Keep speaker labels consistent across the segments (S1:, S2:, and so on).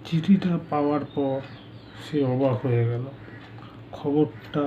S1: চিঠিটা পাওয়ার পর সে অবাক হয়ে গেল। খবরটা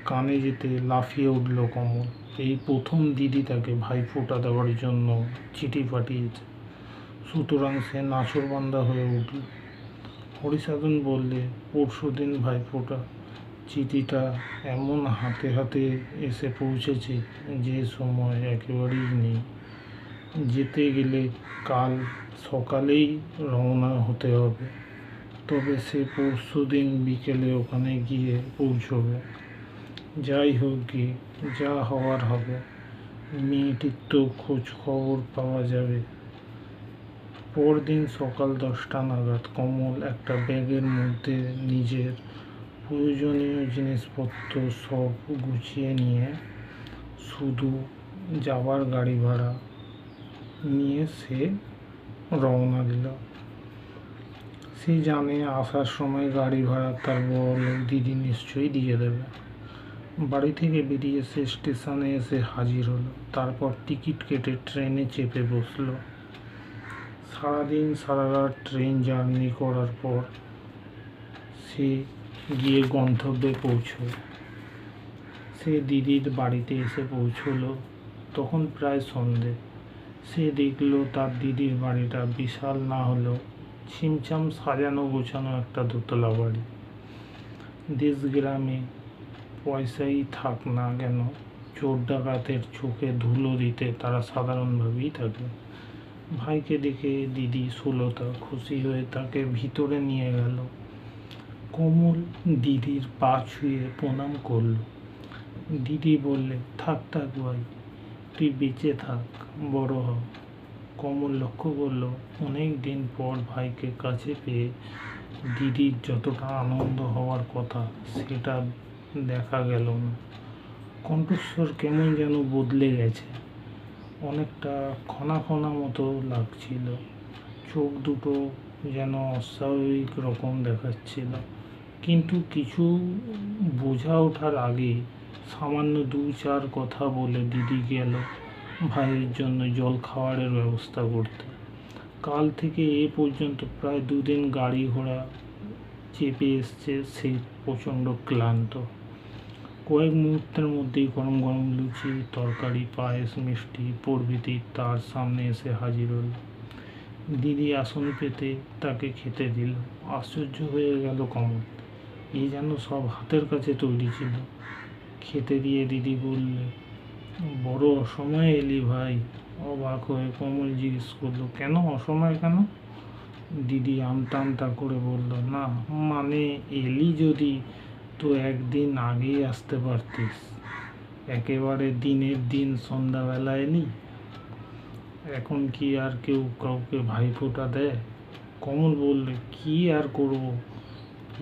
S1: কানে যেতে লাফিয়ে উঠল কমল। এই প্রথম দিদি তাকে ভাইফোঁটা দেওয়ার জন্য চিঠি পাঠিয়েছে। সুতরাং সে নাছোড়বান্দা হয়ে উঠল। হরিসাধন বললে, পরশুদিন ভাইফোঁটা। চিঠিটা এমন হাতে হাতে এসে পৌঁছেছে যে সময় একেবারেই নেই। যেতে গেলে কাল সকালেই রওনা হতে হবে, তবে সে পরশুদিন বিকেলে ওখানে গিয়ে পৌঁছবে। যাই হোক গে, যা হওয়ার হবে। মেয়েটির তো খোঁজ খবর পাওয়া যাবে। পরদিন সকাল 10টা নাগাদ কমল একটা ব্যাগের মধ্যে নিজের প্রয়োজনীয় জিনিসপত্র সব গুছিয়ে নিয়ে শুধু যাবার গাড়ি ভাড়া নিয়ে সে রওনা দিল। সে জানে আসার সময় গাড়ি ভাড়া তার বড়লোক দিদি নিশ্চয়ই দিয়ে দেবে। বাড়ি থেকে বেরিয়ে সে স্টেশনে এসে হাজির হলো। তারপর টিকিট কেটে ট্রেনে চেপে বসল। সারাদিন সারারাত ট্রেন জার্নি করার পর সে গিয়ে গন্তব্যে পৌঁছল। সে দিদির বাড়িতে এসে পৌঁছল। তখন প্রায় সন্ধে। সে দেখল তার দিদির বাড়িটা বিশাল না হলেও ছিমছাম সাজানো গোছানো একটা দোতলা বাড়ি। দেশ গ্রামে পয়সাই থাক না কেন, চোর ডাকাতের চোখে ধুলো দিতে তারা সাধারণভাবেই থাকে। ভাইকে দেখে দিদি সুলতা খুশি হয়ে তাকে ভিতরে নিয়ে গেল। কমল দিদির পা ছুঁয়ে প্রণাম করল। দিদি বললে, থাক থাক ভাই, তুই বেঁচে থাক, বড় হ। কমল লক্ষ্য করল অনেক দিন পর ভাইকে কাছে পেয়ে দিদির যতটা আনন্দ হওয়ার কথা সেটা দেখা গেল না। কণ্ঠস্বর কেমন যেন বদলে গেছে, অনেকটা খনা খনা মতো লাগছিল। চোখ দুটো যেন অস্বাভাবিক রকম দেখাচ্ছিল। কিন্তু কিছু বোঝা ওঠার আগে সামান্য 2-4 কথা বলে দিদি গেল ভাইয়ের জন্য জল খাওয়ারের ব্যবস্থা করতে। কাল থেকে এ পর্যন্ত প্রায় 2 দিন গাড়ি ঘোড়া চেপে এসছে সে প্রচণ্ড ক্লান্ত। কয়েক মুহূর্তের মধ্যেই গরম গরম লুচি, তরকারি, পায়েস, মিষ্টি প্রভৃতি তার সামনে এসে হাজির হল। দিদি আসন পেতে তাকে খেতে দিল। আশ্চর্য হয়ে গেল কমল, এই যেন সব হাতের কাছে তৈরি ছিল। খেতে দিয়ে দিদি বললে, বড় অসময়ে এলি ভাই। অবাক হয়ে কমল জিজ্ঞেস করলো, কেন অসময় কেন? দিদি আমতা আমতা করে বলল, না মানে এলি যদি তো একদিন আগেই আসতে পারতিস। একেবারে দিনের দিন সন্ধ্যাবেলা এলি। এখন কি আর কেউ কাউকে ভাইফোঁটা দেয়? কমল বললে, কি আর করব,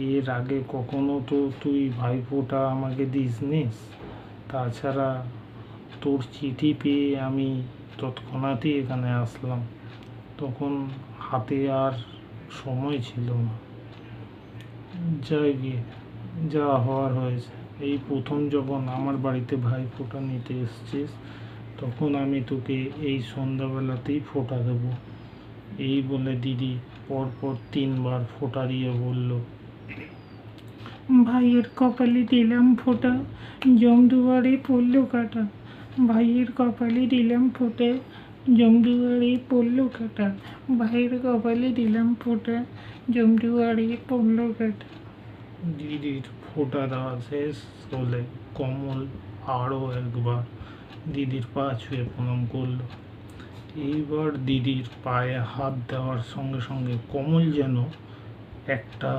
S1: এর আগে কখনো তো তুই ভাইফোঁটা আমাকে দিসনিস। তাছাড়া তোর চিঠি পেয়ে আমি তৎক্ষণাৎই এখানে আসলাম। তখন হাতে আর সময় ছিল না। যাই গিয়ে, যা হওয়ার হয়েছে। এই প্রথম যখন আমার বাড়িতে ভাইফোঁটা নিতে এসছিস, তখন আমি তোকে এই সন্ধ্যাবেলাতেই ফোঁটা দেবো। এই বলে দিদি পরপর 3বার ফোঁটা দিয়ে বলল, ভাইয়ের কপালে দিলাম ফোঁটা, জমদুয়ারে পড়ল কাটা। ভাইয়ের কপালে দিলাম ফোঁটা, জমদুয়ারে পড়ল কাটা। ভাইয়ের কপালে দিলাম ফোঁটা, জমদুয়ারে পড়ল কাটা। দিদির ফোঁটা দেওয়া শেষ হলে কমল আরও একবার দিদির পা ছুঁয়ে প্রণাম করল। এইবার দিদির পায়ে হাত দেওয়ার সঙ্গে সঙ্গে কমল যেন একটা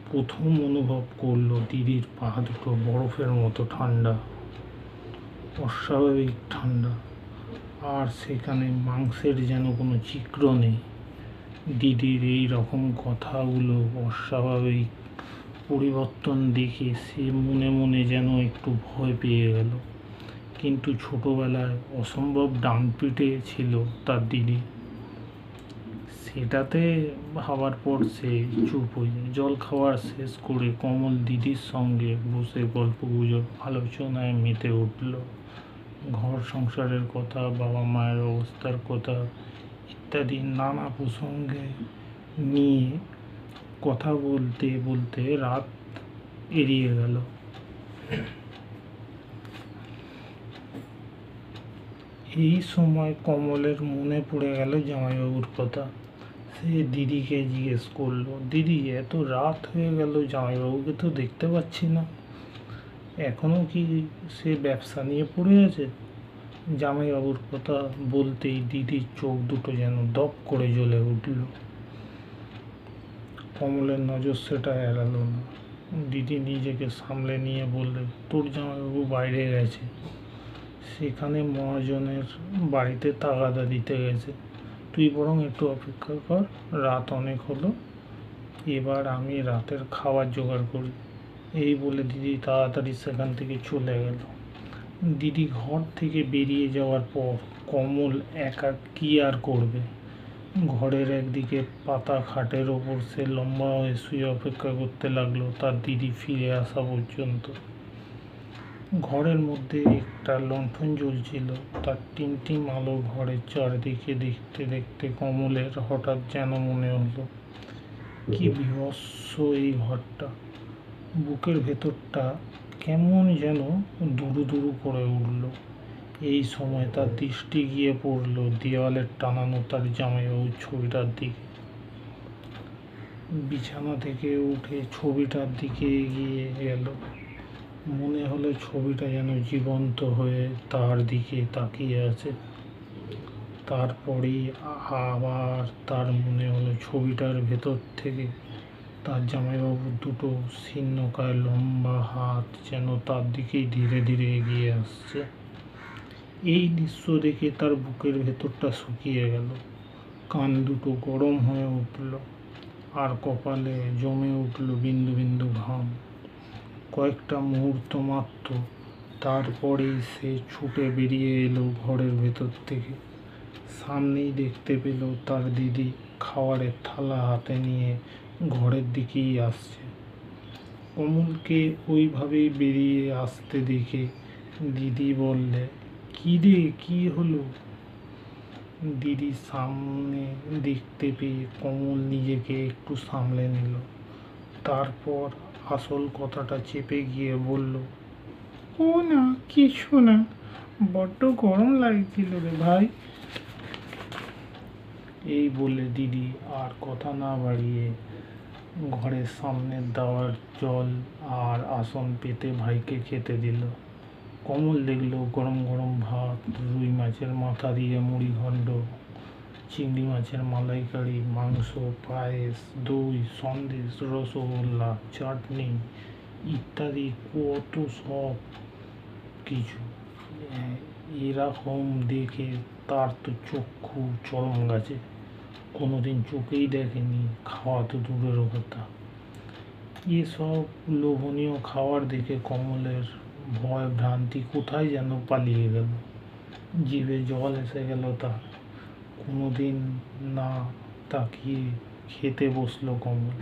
S1: প্রথম অনুভব করলো দিদির পা দুটো বরফের মতো ঠান্ডা, অস্বাভাবিক ঠান্ডা। আর সেখানে মাংসের যেন কোনো চিক্র নেই। দিদির এই রকম কথাগুলো অস্বাভাবিক পরিবর্তন দেখে সে মনে মনে যেন একটু ভয় পেয়ে গেল। কিন্তু ছোটবেলায় অসম্ভব ডানপিটে ছিল তার দিদি, সেটাতে ভাবার পর সে চুপ হয়ে যায়। জল খাওয়ার শেষ করে কমল দিদির সঙ্গে বসে গল্পগুজব আলোচনায় মেতে উঠল। ঘর সংসারের কথা, বাবা মায়ের অবস্থার কথা ইত্যাদি নানা প্রসঙ্গে নিয়ে কথা বলতে বলতে রাত এড়িয়ে গেল। এই সময় কমলের মনে পড়ে গেল জামাইবাবুর কথা। সে দিদিকে জিজ্ঞেস করলো, দিদি এত রাত হয়ে গেল, জামাইবাবুকে তো দেখতে পাচ্ছি না, এখনো কি সে ব্যবসা নিয়ে পড়ে আছে? জামাইবাবুর কথা বলতেই দিদির চোখ দুটো যেন দপ করে জ্বলে উঠল। কমলের নজর সেটা এড়ালো না। দিদি নিজেকে সামলে নিয়ে বললে, তোর জামাইবাবু বাইরে গেছে, সেখানে মহাজনের বাড়িতে তাগাদা দিতে গেছে, তুই বরং একটু অপেক্ষা কর, রাত অনেক হলো, এবার আমি রাতের খাবার জোগাড় করি। এই বলে দিদি তাড়াতাড়ি সেখান থেকে চলে গেল। দিদি ঘর থেকে বেরিয়ে যাওয়ার পর কমল একা কি আর করবে। ঘরের একদিকে পাতা খাটের ওপর সে লম্বা হয়ে শুয়ে অপেক্ষা করতে লাগলো তার দিদি ফিরে আসা পর্যন্ত। ঘরের মধ্যে একটা লণ্ঠন জ্বলছিল, তার টিমটিম আলো ঘরের চারদিকে দেখতে দেখতে কমলের হঠাৎ যেন মনে হলো, কি বীভৎস এই ঘরটা। বুকের ভেতরটা কেমন যেন দুরু দুরু করে উঠল। এই সময় তার দৃষ্টি গিয়ে পড়ল দেওয়ালের টানানো তার জামাইবাবুর ছবিটার দিকে। বিছানা থেকে উঠে ছবিটার দিকে এগিয়ে গেল। মনে হলো ছবিটা যেন জীবন্ত হয়ে তার দিকে তাকিয়ে আছে। তারপরেই আবার তার মনে হলো ছবিটার ভেতর থেকে তার জামাইবাবুর দুটো শীর্ণকায় লম্বা হাত যেন তার দিকেই ধীরে ধীরে এগিয়ে আসছে। এই দৃশ্য দেখে তার বুকের ভেতরটা শুকিয়ে গেল, কান দুটো গরম হয়ে উঠল, আর কপালে জমে উঠল বিন্দু বিন্দু ঘাম। কয়েকটা মুহূর্ত মাত্র, তারপরেই সে ছুটে বেরিয়ে এলো ঘরের ভেতর থেকে। সামনেই দেখতে পেল তার দিদি খাবারের থালা হাতে নিয়ে ঘরের দিকেই আসছে। কমলকে ওইভাবেই বেরিয়ে আসতে দেখে দিদি বললে, কি রে, কি হলো? দিদি সামনে দেখতে পেয়ে কমল নিজেকে একটু সামলে নিল, তারপর আসল কথাটা চেপে গিয়ে বলল, ও না, কিছু না, বড্ড গরম লাগছিল রে ভাই। এই বলে দিদি আর কথা না বাড়িয়ে ঘরের সামনের দাওয়ার জল আর আসন পেতে ভাইকে খেতে দিল। কমল দেখলো গরম গরম ভাত, রুই মাছের মাথা দিয়ে মুড়ি ঘণ্ট, চিংড়ি মাছের মালাইকারি, মাংস, পায়েস, দই, সন্দেশ, রসগোল্লা, চাটনি ইত্যাদি কত সব কিছু। এরকম দেখে তার তো চক্ষু চরম গাছে, কোনোদিন চোখেই দেখেনি, খাওয়া তো দূরের কথা। এসব লোভনীয় খাবার দেখে কমলের ভয় ভ্রান্তি কোথায় যেন পালিয়ে গেল, জিভে জল এসে গেল তার। কোনোদিন না তাকিয়ে খেতে বসলো কমল।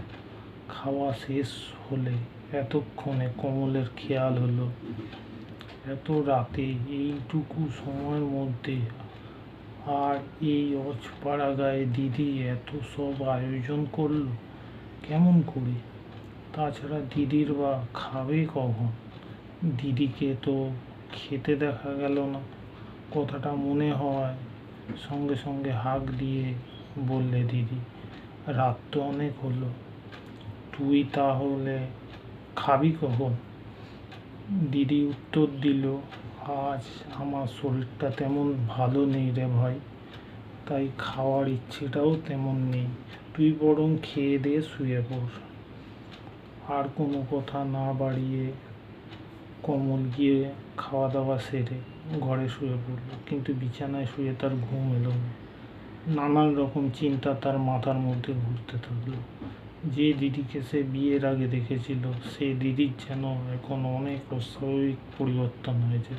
S1: খাওয়া শেষ হলে এতক্ষণে কমলের খেয়াল হলো, এত রাতে এইটুকু সময়ের মধ্যে আর এই অজপাড়া গায়ে দিদি এত সব আয়োজন করলো কেমন করে? তাছাড়া দিদির বা খাবে কখন? দিদিকে তো খেতে দেখা গেল না। কথাটা মনে হয় সঙ্গে সঙ্গে হাঁক দিয়ে বললে দিদি, রাত তো অনেক হলো, তুই তাহলে খাবি কখন? দিদি উত্তর দিল, আজ আমার শরীরটা তেমন ভালো নেই রে ভাই, তাই খাওয়ার ইচ্ছেটাও তেমন নেই, তুই বরং খেয়ে দিয়ে শুয়ে পড়। আর কোনো কথা না বাড়িয়ে কমল গিয়ে খাওয়া দাওয়া সেরে ঘরে শুয়ে পড়ল, কিন্তু বিছানায় শুয়ে তার ঘুম এলো না। নানান রকম চিন্তা তার মাথার মধ্যে ঘুরতে থাকলো। যে দিদিকে সে বিয়ের আগে দেখেছিল, সে দিদির যেন এখন অনেক অস্বাভাবিক পরিবর্তন হয়েছে।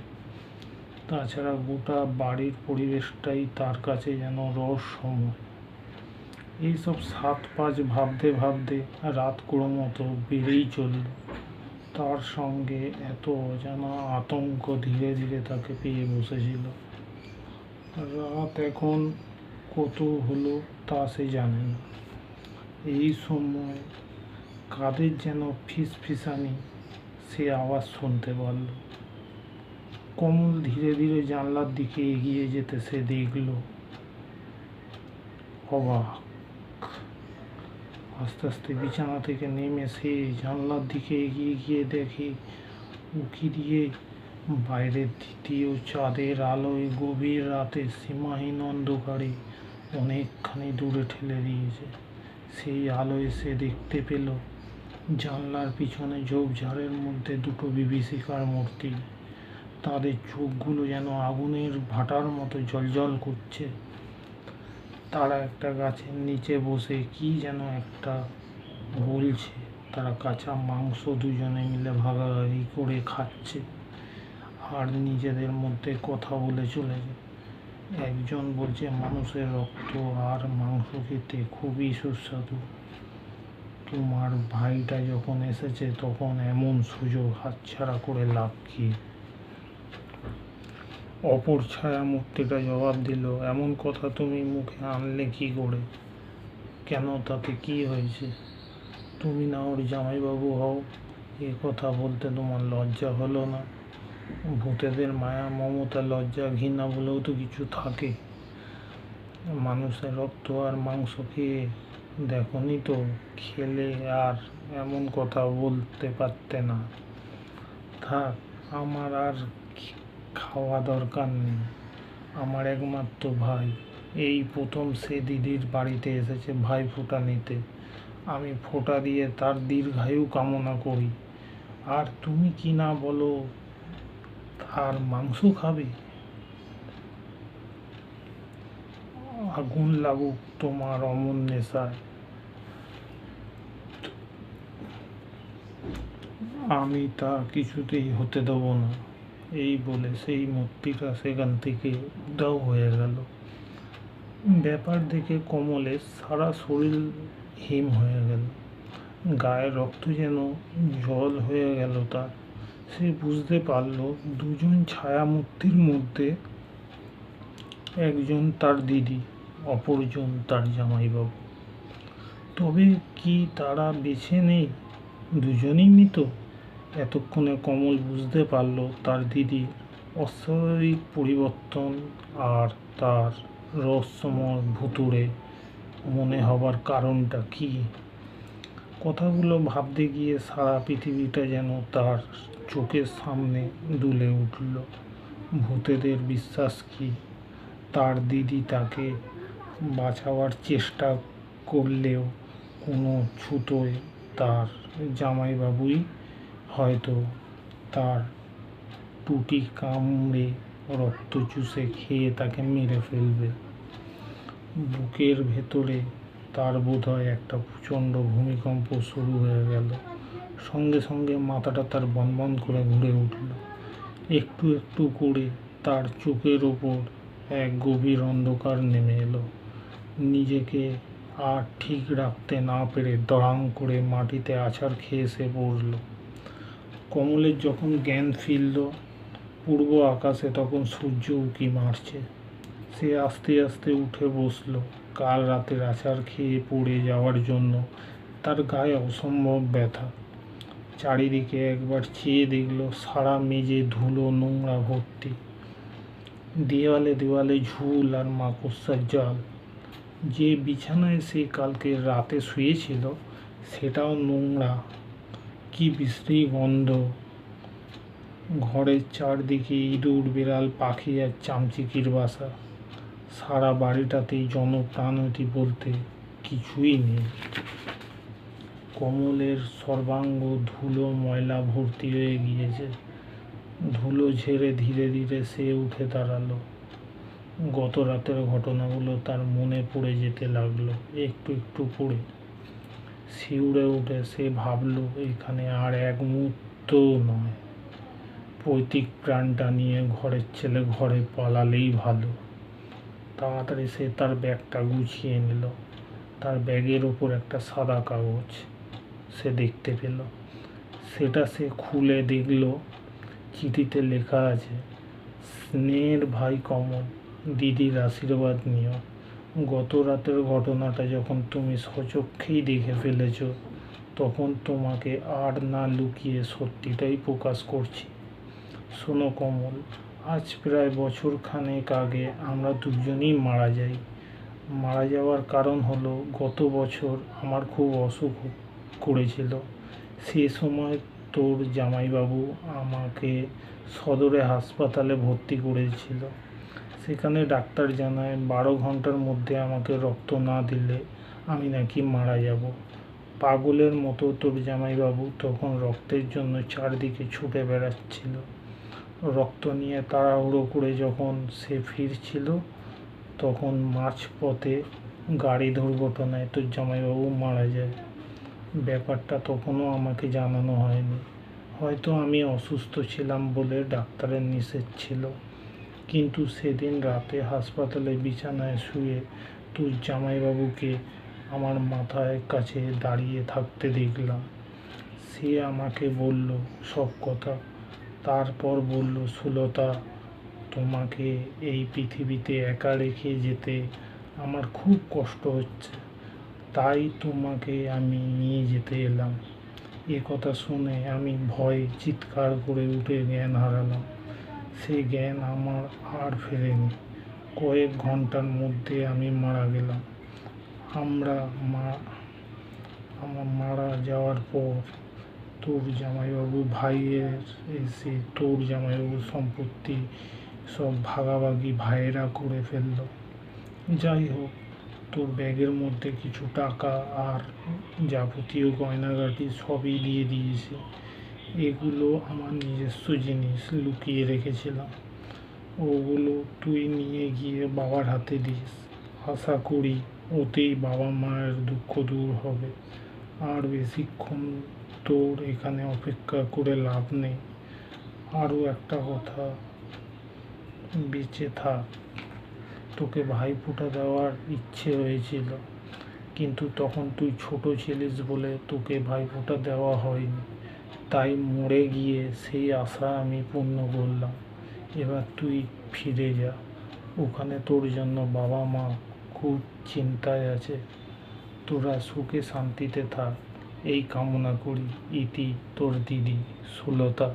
S1: তাছাড়া গোটা বাড়ির পরিবেশটাই তার কাছে যেন রহস্যময়। এইসব 7-5 ভাবতে ভাবতে রাত ক্রমশ বেড়েই চলল। তার সঙ্গে এত অজানা আতঙ্ক ধীরে ধীরে তাকে পেয়ে বসেছিল। রাত এখন কত হলো তা সে জানে না। এই সময় কাদের যেন ফিসফিসানি সে আওয়াজ শুনতে পারল। কমল ধীরে ধীরে জানলার দিকে এগিয়ে যেতে সে দেখল। অবাক! আস্তে আস্তে বিছানা থেকে নেমে সে জানলার দিকে এগিয়ে গিয়ে দেখে উঁকি দিয়ে বাইরের দ্বিতীয় চাঁদের আলোয় গভীর রাতে সীমাহীন অন্ধকারে অনেকখানি দূরে ঠেলে দিয়েছে। সেই আলোয় সে দেখতে পেল জানলার পিছনে ঝোপঝাড়ের মধ্যে দুটো বিভীষিকার মূর্তি। তাদের চোখগুলো যেন আগুনের ভাটার মতো জ্বলজ্বল করছে। তারা একটা গাছের নিচে বসে কি যেন একটা বলছে। তারা কাঁচা মাংস দুজনে মিলে ভাগাভাগি করে খাচ্ছে আর নিজেদের মধ্যে কথা বলে চলেছে। একজন বলছে, মানুষের রক্ত আর মাংস খেতে খুবই সুস্বাদু। তোমার ভাইটা যখন এসেছে তখন এমন সুযোগ হাতছাড়া করে লাভ কি? অপর ছায়া মূর্তিটা জবাব দিল, এমন কথা তুমি মুখে আনলে কি করে? কেন, তাতে কি হয়েছে? তুমি না ওর জামাইবাবু হও, এ কথা বলতে তোমার লজ্জা হলো না? ভূতেদের মায়া মমতা লজ্জা ঘৃণা বলেও তো কিছু থাকে। মানুষের রক্ত আর মাংস খেয়ে দেখনি তো? খেলে আর এমন কথা বলতে পারতে না। থাক, আমার আর খাওয়া দরকার নেই। আমার একমাত্র ভাই এই প্রথম সে দিদির বাড়িতে এসেছে ভাইফোঁটা নিতে। আমি ফোঁটা দিয়ে তার দীর্ঘায়ু কামনা করি। আর তুমি কি না বলো তার মাংস খাবে? আগুন লাগুক তোমার অমন নেশায়, আমি তা কিছুতেই হতে দেব না। এই বলে সেই মূর্তিটা সেখান থেকে উধাও হয়ে গেল। ব্যাপার দেখে কমলের সারা শরীর হিম হয়ে গেল, গায়ে রক্ত যেন জল হয়ে গেল তার। সে বুঝতে পারল দুজন ছায়া মূর্তির মধ্যে একজন তার দিদি, অপরজন তার জামাইবাবু। তবে কি তারা বেছে নেই? দুজনেই মৃত। এতক্ষণে কমল বুঝতে পারল তার দিদির অস্বাভাবিক পরিবর্তন আর তার রহস্যময় ভুতুড়ে মনে হবার কারণটা কি। কথাগুলো ভাবতে গিয়ে সারা পৃথিবীটা যেন তার চোখের সামনে দুলে উঠল। ভূতেদের বিশ্বাস কি? তার দিদি তাকে বাঁচাবার চেষ্টা করলেও কোনো ছুতোয় তার জামাইবাবুই হয়তো তার টুটি কামড়ে রক্ত চুষে খেয়ে তাকে মেরে ফেলবে। বুকের ভেতরে তার বোধহয় একটা প্রচণ্ড ভূমিকম্প শুরু হয়ে গেল। সঙ্গে সঙ্গে মাথাটা তার বনবন করে ঘুরে উঠল। একটু একটু করে তার চোখের ওপর এক গভীর অন্ধকার নেমে এলো। নিজেকে আর ঠিক রাখতে না পেরে দড়াম করে মাটিতে আছাড় খেয়ে সে পড়ল। কমলের যখন জ্ঞান ফিরল, পূর্ব আকাশে তখন সূর্য উঁকি মারছে। সে আস্তে আস্তে উঠে বসল। কাল রাতের আছাড় খেয়ে পড়ে যাওয়ার জন্য তার গায়ে অসম্ভব ব্যথা। চারিদিকে একবার চেয়ে দেখল, সারা মেঝে ধুলো নোংরা ভর্তি। দেওয়ালে দেওয়ালে ঝুল আর মাকড়সার জাল। যে বিছানায় সে কালকে রাতে শুয়েছিল সেটাও নোংরা, কি বিশ্রী গন্ধ। ঘরের চারদিকে ইঁদুর, বিড়াল, পাখি আর চামচিকির বাসা। সারা বাড়িটাতেই জনপ্রাণতি বলতে কিছুই নেই। কমলের সর্বাঙ্গ ধুলো ময়লা ভর্তি হয়ে গিয়েছে। ধুলো ঝেড়ে ধীরে ধীরে সে উঠে দাঁড়ালো। গত রাতের ঘটনাগুলো তার মনে পড়ে যেতে লাগলো একটু একটু করে। শিউরে উঠে সে ভাবল, এখানে আর এক মুহূর্তও নয়। পৈতৃক প্রাণটা নিয়ে ঘরের ছেলে ঘরে পালালেই ভালো। তাড়াতাড়ি সে তার ব্যাগটা গুছিয়ে নিল। তার ব্যাগের ওপর একটা সাদা কাগজ সে দেখতে পেল। সেটা সে খুলে দেখল, চিঠিতে লেখা আছে, স্নেহের ভাই কমল, দিদির আশীর্বাদ নিও। গত রাতের ঘটনাটা যখন তুমি স্বচক্ষেই দেখে ফেলেছ, তখন তোমাকে আর না লুকিয়ে সত্যিটাই প্রকাশ করছি। শোনো কমল, আজ প্রায় বছর খানেক আগে আমরা দুজনেই মারা যাই। মারা যাওয়ার কারণ হলো, গত বছর আমার খুব অসুখ করেছিল। সে সময় তোর জামাইবাবু আমাকে সদরে হাসপাতালে ভর্তি করেছিল। সেখানে ডাক্তার জানায় 12 ঘন্টার মধ্যে আমাকে রক্ত না দিলে আমি নাকি মারা যাব। পাগলের মতো তোর জামাইবাবু তখন রক্তের জন্য চারদিকে ছুটে বেড়াচ্ছিল। রক্ত নিয়ে তাড়াহুড়ো করে যখন সে ফিরছিল, তখন মাঝপথে গাড়ি দুর্ঘটনায় তোর জামাইবাবু মারা যায়। ব্যাপারটা তখনও আমাকে জানানো হয়নি। হয়তো আমি অসুস্থ ছিলাম বলে ডাক্তারের নিষেধ ছিল। কিন্তু সেদিন রাতে হাসপাতালে বিছানায় শুয়ে তোর জামাইবাবুকে আমার মাথার কাছে দাঁড়িয়ে থাকতে দেখলাম। সে আমাকে বলল সব কথা। তারপর বলল, সুলতা, তোমাকে এই পৃথিবীতে একা রেখে যেতে আমার খুব কষ্ট হচ্ছে, তাই তোমাকে আমি নিয়ে যেতে এলাম। এ কথা শুনে আমি ভয়ে চিৎকার করে উঠে জ্ঞান হারালাম। সে জ্ঞান আমার আর ফেরেনি। কয়েক ঘন্টার মধ্যে আমি মারা গেলাম। আমার মারা যাওয়ার পর তোর জামাইবাবু ভাইয়ের এসে তোর জামাইবাবুর সম্পত্তি সব ভাগাভাগি ভাইয়েরা করে ফেলল। যাই হোক, তোর ব্যাগের মধ্যে কিছু টাকা আর যাবতীয় গয়নাগাটি সবই দিয়ে দিয়েছি। এগুলো আমার নিজস্ব জিনিস, লুকিয়ে রেখেছিলাম। ওগুলো তুই নিয়ে গিয়ে বাবার হাতে দিস। আশা করি ওতেই বাবা মায়ের দুঃখ দূর হবে। আর বেশিক্ষণ তোর এখানে অপেক্ষা করে লাভ নেই। আরও একটা কথা, বেঁচে থাক। তোকে ভাইফোঁটা দেওয়ার ইচ্ছে হয়েছিল, কিন্তু তখন তুই ছোট ছিলিস বলে তোকে ভাইফোঁটা দেওয়া হয়নি। তাই মরে গিয়ে সেই আশা আমি পূর্ণ করলাম। এবার তুই ফিরে যা। ওখানে তোর জন্য বাবা মা খুব চিন্তায় আছে। তোরা সুখে শান্তিতে থাক, এই কামনা করি। ইতি, তোর দিদি সুলতা।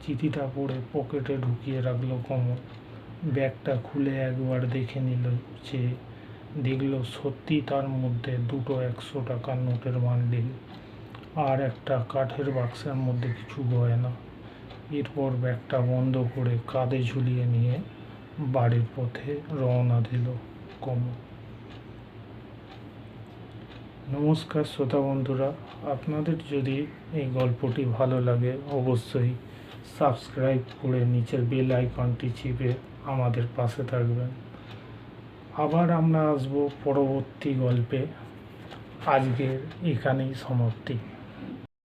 S1: চিঠিটা পড়ে পকেটে ঢুকিয়ে রাখলো কমল। ব্যাগটা খুলে একবার দেখে নিল যে, দেখল সত্যি তার মধ্যে দুটো 100 টাকার নোটের বান্ডিল আর একটা কাঠের বাক্সের মধ্যে কিছু গয়না। এরপর ব্যাগটা বন্ধ করে কাঁধে ঝুলিয়ে নিয়ে বাড়ির পথে রওনা দিল কমল। নমস্কার শ্রোতা বন্ধুরা, আপনাদের যদি এই গল্পটি ভালো লাগে অবশ্যই সাবস্ক্রাইব করে নিচের বেল আইকনটি চিপে আমাদের পাশে থাকবেন। আবার আমরা আসবো পরবর্তী গল্পে। আজকের এখানেই সমাপ্তি।